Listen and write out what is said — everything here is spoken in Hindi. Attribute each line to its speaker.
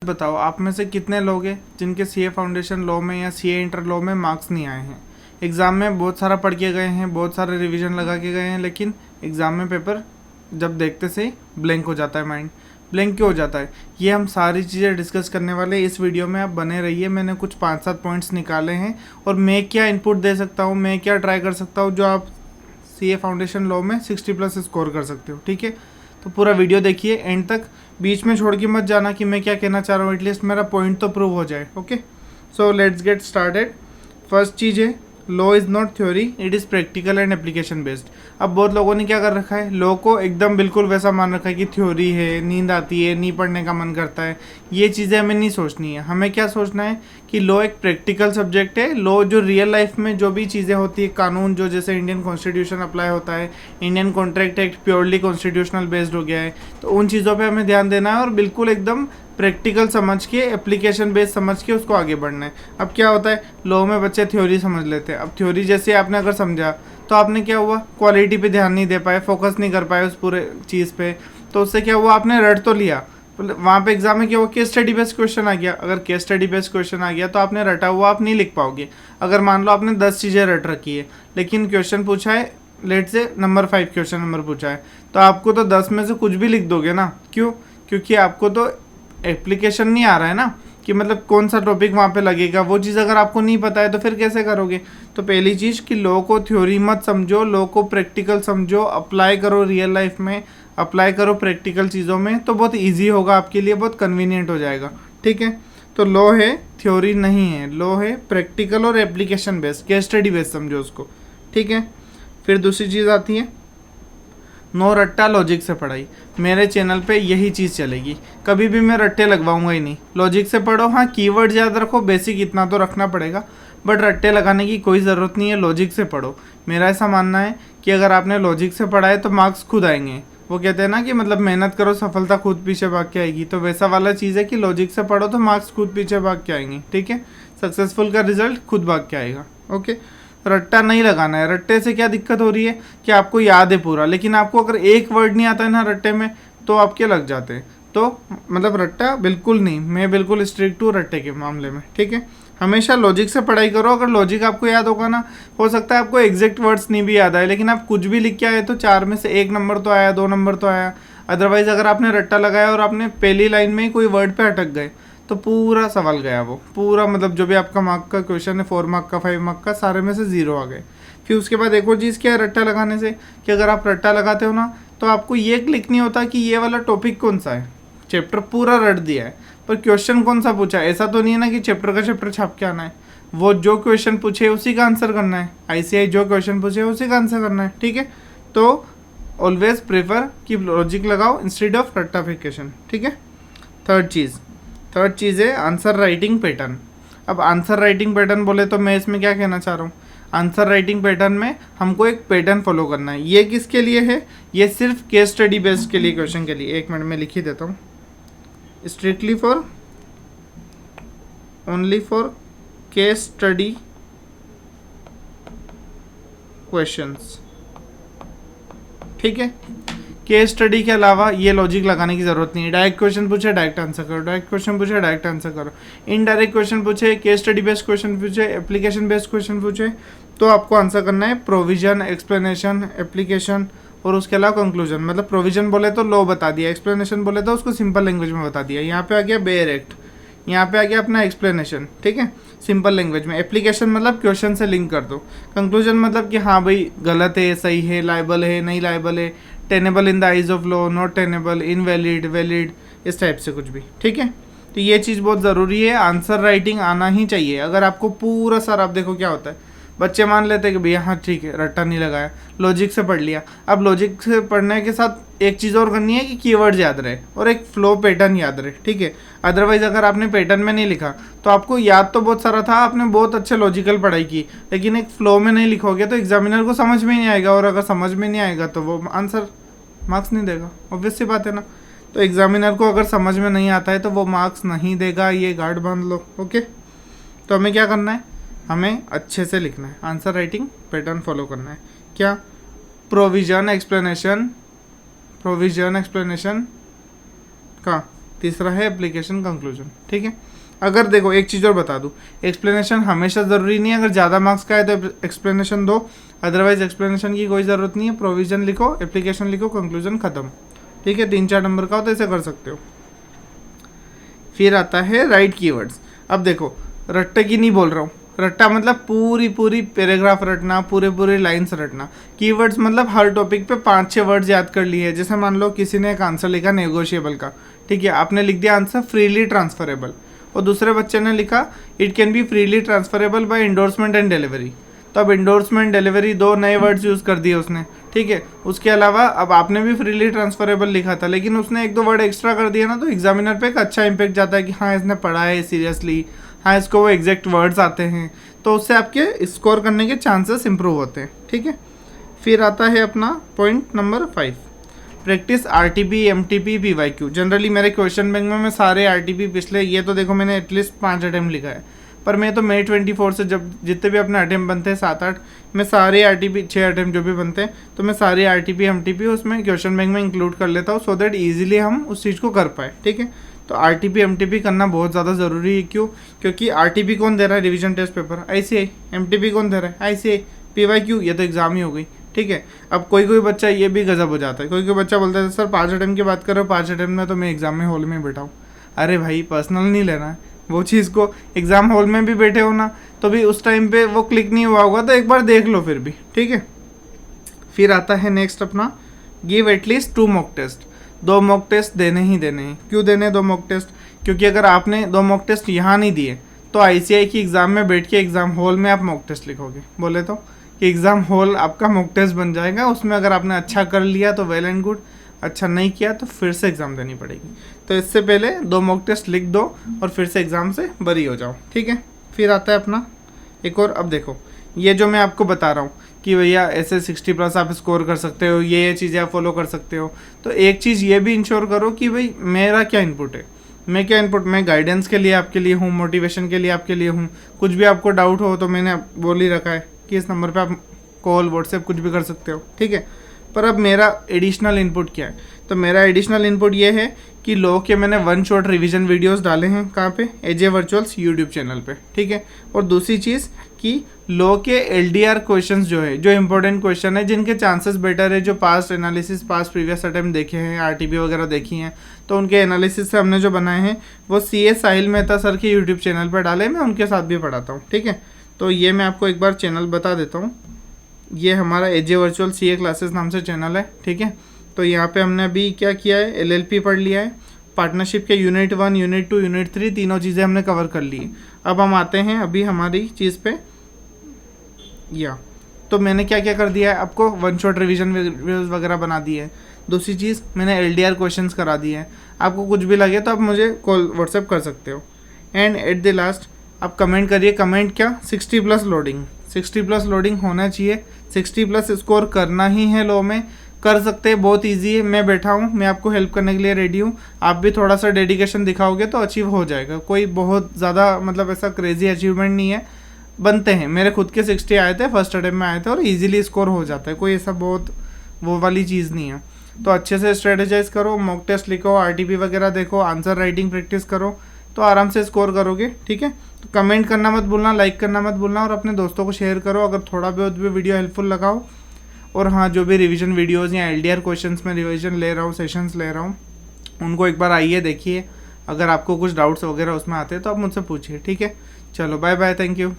Speaker 1: बताओ आप में से कितने लोग हैं जिनके सीए फाउंडेशन लॉ में या सीए इंटर लॉ में मार्क्स नहीं आए हैं। एग्ज़ाम में बहुत सारा पढ़ के गए हैं, बहुत सारे रिवीजन लगा के गए हैं, लेकिन एग्ज़ाम में पेपर जब देखते से ब्लैंक हो जाता है माइंड। ब्लैंक क्यों हो जाता है, ये हम सारी चीज़ें डिस्कस करने वाले हैं इस वीडियो में। आप बने रहिए। मैंने कुछ 5-7 पॉइंट्स निकाले हैं और मैं क्या इनपुट दे सकता हूँ, मैं क्या ट्राई कर सकता हूँ जो आप सीए फाउंडेशन लॉ में 60+ स्कोर कर सकते हो। ठीक है, तो पूरा वीडियो देखिए एंड तक, बीच में छोड़ के मत जाना कि मैं क्या कहना चाह रहा हूँ, एटलीस्ट मेरा पॉइंट तो प्रूव हो जाए। Okay, so let's get started. First चीज़ है, law is not theory, it is practical and application based. अब बहुत लोगों ने क्या कर रखा है, लॉ को एकदम बिल्कुल वैसा मान रखा है कि थ्योरी है, नींद आती है, नहीं पढ़ने का मन करता है। ये चीज़ें हमें नहीं सोचनी है। हमें क्या सोचना है कि लॉ एक प्रैक्टिकल सब्जेक्ट है। लॉ जो रियल लाइफ में जो भी चीज़ें होती है, कानून जो जैसे इंडियन कॉन्स्टिट्यूशन अप्लाई होता है, Indian contract act purely constitutional based हो गया है, तो उन चीज़ों पे हमें ध्यान देना है और बिल्कुल एकदम प्रैक्टिकल समझ के, एप्लीकेशन बेस्ड समझ के उसको आगे बढ़ना है। अब क्या होता है, लॉ में बच्चे थ्योरी समझ लेते हैं। अब थ्योरी जैसे आपने अगर समझा तो आपने क्या हुआ, क्वालिटी पे ध्यान नहीं दे पाए, फोकस नहीं कर पाए उस पूरे चीज़ पे, तो उससे क्या हुआ, आपने रट तो लिया, वहाँ पे एग्जाम में क्या हुआ, केस स्टडी बेस्ड क्वेश्चन आ गया। अगर केस स्टडी बेस्ड क्वेश्चन आ गया तो आपने रटा हुआ आप नहीं लिख पाओगे। अगर मान लो आपने 10 चीज़ें रट रखी है, लेकिन क्वेश्चन पूछा है, लेट से नंबर 5 क्वेश्चन नंबर पूछा है, तो आपको तो 10 में से कुछ भी लिख दोगे ना। क्यों? क्योंकि आपको तो एप्लीकेशन नहीं आ रहा है ना, कि मतलब कौन सा टॉपिक वहाँ पे लगेगा। वो चीज़ अगर आपको नहीं पता है तो फिर कैसे करोगे। तो पहली चीज़ कि लॉ को थ्योरी मत समझो, लॉ को प्रैक्टिकल समझो, अप्लाई करो रियल लाइफ में, अप्लाई करो प्रैक्टिकल चीज़ों में, तो बहुत ईजी होगा आपके लिए, बहुत कन्वीनियंट हो जाएगा। ठीक है, तो लॉ है, थ्योरी नहीं है। लॉ है प्रैक्टिकल और application based, case study based समझो उसको। ठीक है, फिर दूसरी चीज़ आती है नो रट्टा लॉजिक से पढ़ाई। मेरे चैनल पे यही चीज़ चलेगी, कभी भी मैं रट्टे लगवाऊंगा ही नहीं। लॉजिक से पढ़ो, हाँ कीवर्ड याद रखो, बेसिक इतना तो रखना पड़ेगा, बट रट्टे लगाने की कोई ज़रूरत नहीं है। लॉजिक से पढ़ो। मेरा ऐसा मानना है कि अगर आपने लॉजिक से पढ़ा है तो मार्क्स खुद आएंगे। वो कहते हैं ना कि मतलब मेहनत करो सफलता खुद पीछे भाग के आएगी, तो वैसा वाला चीज़ है कि लॉजिक से पढ़ो तो मार्क्स खुद पीछे भाग के आएंगे। ठीक है, सक्सेसफुल का रिजल्ट खुद भाग के आएगा। ओके, रट्टा नहीं लगाना है। रट्टे से क्या दिक्कत हो रही है कि आपको याद है पूरा, लेकिन आपको अगर एक वर्ड नहीं आता है ना रट्टे में, तो आपके लग जाते हैं। तो मतलब रट्टा बिल्कुल नहीं, मैं बिल्कुल स्ट्रिक्ट हूँ रट्टे के मामले में। ठीक है, हमेशा लॉजिक से पढ़ाई करो। अगर लॉजिक आपको याद होगा ना, हो सकता है आपको एग्जैक्ट वर्ड्स नहीं भी याद आए, लेकिन आप कुछ भी लिख के आए तो 4 में से 1 नंबर तो आया, 2 नंबर तो आया। अदरवाइज अगर आपने रट्टा लगाया और आपने पहली लाइन में ही कोई वर्ड पे अटक गए तो पूरा सवाल गया, वो पूरा मतलब जो भी आपका मार्क का क्वेश्चन है, 4 मार्क का, 5 मार्क का, सारे में से 0 आ गए। फिर उसके बाद एक और चीज़ क्या है रट्टा लगाने से, कि अगर आप रट्टा लगाते हो ना तो आपको ये क्लिक नहीं होता कि ये वाला टॉपिक कौन सा है। चैप्टर पूरा रट दिया है पर क्वेश्चन कौन सा पूछा है, ऐसा तो नहीं है ना कि चैप्टर का चैप्टर छाप के आना है। वो जो क्वेश्चन पूछे उसी का आंसर करना है, आईसीआई जो क्वेश्चन पूछे उसी का आंसर करना है। ठीक है, तो ऑलवेज प्रेफर कि लॉजिक लगाओ इंस्टेड ऑफ रट्टाफिकेशन। ठीक है, थर्ड चीज़ है आंसर राइटिंग पैटर्न। अब आंसर राइटिंग पैटर्न बोले तो मैं इसमें क्या कहना चाह रहा हूँ, आंसर राइटिंग पैटर्न में हमको एक पैटर्न फॉलो करना है। ये किसके लिए है, ये सिर्फ केस स्टडी बेस्ड के लिए, क्वेश्चन के लिए। 1 मिनट में लिख ही देता हूँ, strictly for, only for case study questions. ठीक है, केस स्टडी के अलावा ये लॉजिक लगाने की जरूरत नहीं है। डायरेक्ट क्वेश्चन पूछे डायरेक्ट आंसर करो, डायरेक्ट क्वेश्चन पूछे डायरेक्ट आंसर करो। इनडायरेक्ट क्वेश्चन पूछे, केस स्टडी बेस्ड क्वेश्चन पूछे, एप्लीकेशन बेस्ड क्वेश्चन पूछे, तो आपको आंसर करना है प्रोविजन, एक्सप्लेनेशन, एप्लीकेशन और उसके अलावा कंक्लूजन। मतलब प्रोविजन बोले तो लॉ बता दिया, एक्सप्लेनेशन बोले तो उसको सिंपल लैंग्वेज में बता दिया। यहाँ पे आ गया बेयर एक्ट, यहाँ पे आ गया अपना एक्सप्लेनेशन। ठीक है, सिंपल लैंग्वेज में। एप्लीकेशन मतलब क्वेश्चन से लिंक कर दो। कंक्लूजन मतलब कि हाँ भाई गलत है, सही है, लाइबल है, नहीं लाइबल है, tenable in the eyes of law, not tenable, invalid, valid, इस टाइप से कुछ भी। ठीक है, तो ये चीज़ बहुत ज़रूरी है, आंसर राइटिंग आना ही चाहिए। अगर आपको पूरा सारा, आप देखो क्या होता है, बच्चे मान लेते हैं कि भैया हाँ ठीक है रट्टा नहीं लगाया, लॉजिक से पढ़ लिया। अब लॉजिक से पढ़ने के साथ एक चीज़ और करनी है कि कीवर्ड्स याद रहे और एक फ्लो पैटर्न याद रहे। ठीक है, अदरवाइज अगर आपने पैटर्न में नहीं लिखा तो आपको याद तो बहुत सारा था, आपने बहुत अच्छे लॉजिकल पढ़ाई की, लेकिन एक फ्लो में नहीं लिखोगे तो एग्जामिनर को समझ में नहीं आएगा, और अगर समझ में नहीं आएगा तो वो आंसर मार्क्स नहीं देगा। ऑब्वियस सी बात है ना। तो एग्जामिनर को अगर समझ में नहीं आता है तो वो मार्क्स नहीं देगा, ये गार्ड बांध लो। ओके, तो हमें क्या करना है, हमें अच्छे से लिखना है, आंसर राइटिंग पैटर्न फॉलो करना है। क्या, प्रोविजन एक्सप्लेनेशन, प्रोविजन एक्सप्लेनेशन का तीसरा है एप्लीकेशन कंक्लूजन। ठीक है, अगर देखो एक चीज़ और बता दूँ, एक्सप्लेनेशन हमेशा ज़रूरी नहीं है, अगर ज़्यादा मार्क्स का है तो एक्सप्लेनेशन दो, अदरवाइज एक्सप्लेनेशन की कोई ज़रूरत नहीं है। प्रोविजन लिखो, एप्लीकेशन लिखो, कंक्लूजन खत्म। ठीक है, 3-4 नंबर का हो तो ऐसे कर सकते हो। फिर आता है राइट कीवर्ड्स। अब देखो रट्टे की नहीं बोल रहा हूँ, रट्टा मतलब पूरी पैराग्राफ रटना, पूरे लाइन्स रटना। कीवर्ड्स मतलब हर टॉपिक पे 5-6 वर्ड्स याद कर लिए। जैसे मान लो किसी ने एक आंसर लिखा नेगोशिएबल का, ठीक है, आपने लिख दिया आंसर फ्रीली ट्रांसफरेबल, और दूसरे बच्चे ने लिखा it can be freely transferable by endorsement and delivery. तो अब इंडोर्समेंट डिलीवरी 2 नए वर्ड्स यूज़ कर दिए उसने। ठीक है, उसके अलावा अब आपने भी फ्रीली ट्रांसफरेबल लिखा था, लेकिन उसने 1-2 वर्ड एक्स्ट्रा कर दिया ना, तो एग्जामिनर पे एक अच्छा इंपैक्ट जाता है कि हाँ इसने पढ़ा है सीरियसली, हाँ इसको वो एग्जैक्ट वर्ड्स आते हैं, तो उससे आपके स्कोर करने के चांसेस इंप्रूव होते हैं। ठीक है, फिर आता है अपना point number 5, practice RTP, MTP, PYQ। Generally मेरे क्वेश्चन बैंक में मैं सारे RTP पिछले, ये तो देखो मैंने एटलीस्ट 5 अटैम्प्ट लिखा है, पर मैं तो May 24 से जब जितने भी अपने अटैम्प्ट बनते हैं 7-8, मैं सारे RTP 6 अटैम्प्ट जो भी बनते हैं, तो मैं सारे RTP, MTP उसमें क्वेश्चन बैंक में इंक्लूड कर लेता हूँ, सो दैट ईजिली हम उस चीज़ को कर पाए। ठीक है, तो RTP, MTP करना बहुत ज़्यादा ज़रूरी है। क्यों? क्योंकि RTP कौन दे रहा है? Revision test paper, ICI। MTP कौन दे रहा है? ICI। PYQ ये तो एग्ज़ाम ही हो गई। ठीक है, अब कोई बच्चा ये भी गजब हो जाता है, कोई बच्चा बोलता है सर 5 अटैम्प्ट की बात करो, 5 अटैम्प्ट में तो मैं एग्ज़ाम में हॉल में बैठा हूँ। अरे भाई पर्सनल नहीं लेना है वो चीज़ को, एग्ज़ाम हॉल में भी बैठे हो ना, तो भी उस टाइम पे वो क्लिक नहीं हुआ होगा, तो एक बार देख लो फिर भी। ठीक है, फिर आता है नेक्स्ट अपना give at least 2 mock test. 2 mock test देने ही देने हैं। क्यों देने 2 मॉक टेस्ट? क्योंकि अगर आपने 2 मॉक टेस्ट यहाँ नहीं दिए तो ICI की एग्ज़ाम में बैठ के एग्ज़ाम हॉल में आप मॉक टेस्ट लिखोगे, बोले तो कि एग्ज़ाम हॉल आपका मॉक टेस्ट बन जाएगा। उसमें अगर आपने अच्छा कर लिया तो वेल एंड गुड, अच्छा नहीं किया तो फिर से एग्ज़ाम देनी पड़ेगी। तो इससे पहले 2 मॉक टेस्ट लिख दो और फिर से एग्ज़ाम से बरी हो जाओ। ठीक है, फिर आता है अपना एक और। अब देखो ये जो मैं आपको बता रहा हूँ कि भैया ऐसे 60+ आप स्कोर कर सकते हो, ये चीज़ें आप फॉलो कर सकते हो, तो एक चीज़ ये भी इंश्योर करो कि भाई मेरा क्या इनपुट है, मैं गाइडेंस के लिए आपके लिए हूँ, मोटिवेशन के लिए आपके लिए हूँ। कुछ भी आपको डाउट हो तो मैंने बोल ही रखा है कि इस नंबर पे आप कॉल, व्हाट्सएप कुछ भी कर सकते हो। ठीक है, पर अब मेरा एडिशनल इनपुट क्या है? तो मेरा एडिशनल इनपुट ये है कि लॉ के मैंने 1 शॉट रिवीजन वीडियोस डाले हैं। कहाँ पे? AJ वर्चुअल्स यूट्यूब चैनल पे। ठीक है, और दूसरी चीज़ कि लॉ के LDR क्वेश्चंस जो है, जो इंपॉर्टेंट क्वेश्चन है, जिनके चांसेस बेटर है, जो past analysis, past previous attempt देखे हैं, RTP वगैरह देखी हैं, तो उनके एनालिसिस से हमने जो बनाए हैं वो CA साहिल मेहता सर के यूट्यूब चैनल पर डाले, मैं उनके साथ भी पढ़ाता हूँ। ठीक है, तो ये मैं आपको एक बार चैनल बता देता हूँ। ये हमारा AJ वर्चुअल CA क्लासेस नाम से चैनल है। ठीक है, तो यहाँ पे हमने अभी क्या किया है, LLP पढ़ लिया है, पार्टनरशिप के यूनिट 1, यूनिट 2, यूनिट 3 तीनों चीज़ें हमने कवर कर ली। अब हम आते हैं अभी हमारी चीज़ पे, या तो मैंने क्या क्या कर दिया है, आपको 1 शॉट रिवीजन वीडियोस वगैरह बना दी है। दूसरी चीज़ मैंने LDR क्वेश्चंस करा दिए हैं। आपको कुछ भी लगे तो आप मुझे कॉल व्हाट्सएप कर सकते हो। एंड एट द लास्ट आप कमेंट करिए। कमेंट क्या? 60+ लोडिंग, 60+ लोडिंग होना चाहिए। 60+ स्कोर करना ही है लॉ में, कर सकते हैं, बहुत इजी है। मैं बैठा हूँ, मैं आपको हेल्प करने के लिए रेडी हूँ। आप भी थोड़ा सा डेडिकेशन दिखाओगे तो अचीव हो जाएगा। कोई बहुत ज़्यादा मतलब ऐसा क्रेजी अचीवमेंट नहीं है, बनते हैं। मेरे खुद के 60 आए थे, फर्स्ट अटेम्प्ट में आए थे, और इजीली स्कोर हो जाता है। कोई ऐसा बहुत वो वाली चीज़ नहीं है। तो अच्छे से स्ट्रेटेजाइज करो, मॉक टेस्ट लिखो, RTP वगैरह देखो, आंसर राइटिंग प्रैक्टिस करो, तो आराम से स्कोर करोगे। ठीक है, तो कमेंट करना मत भूलना, लाइक करना मत भूलना, और अपने दोस्तों को शेयर करो अगर थोड़ा बहुत भी वीडियो हेल्पफुल लगाओ। और हाँ, जो भी रिवीजन वीडियोज़ या LDR क्वेश्चंस में रिवीजन ले रहा हूँ, सेशंस ले रहा हूँ, उनको एक बार आइए देखिए। अगर आपको कुछ डाउट्स वगैरह उसमें आते हैं तो आप मुझसे पूछिए। ठीक है, चलो बाय बाय, थैंक यू।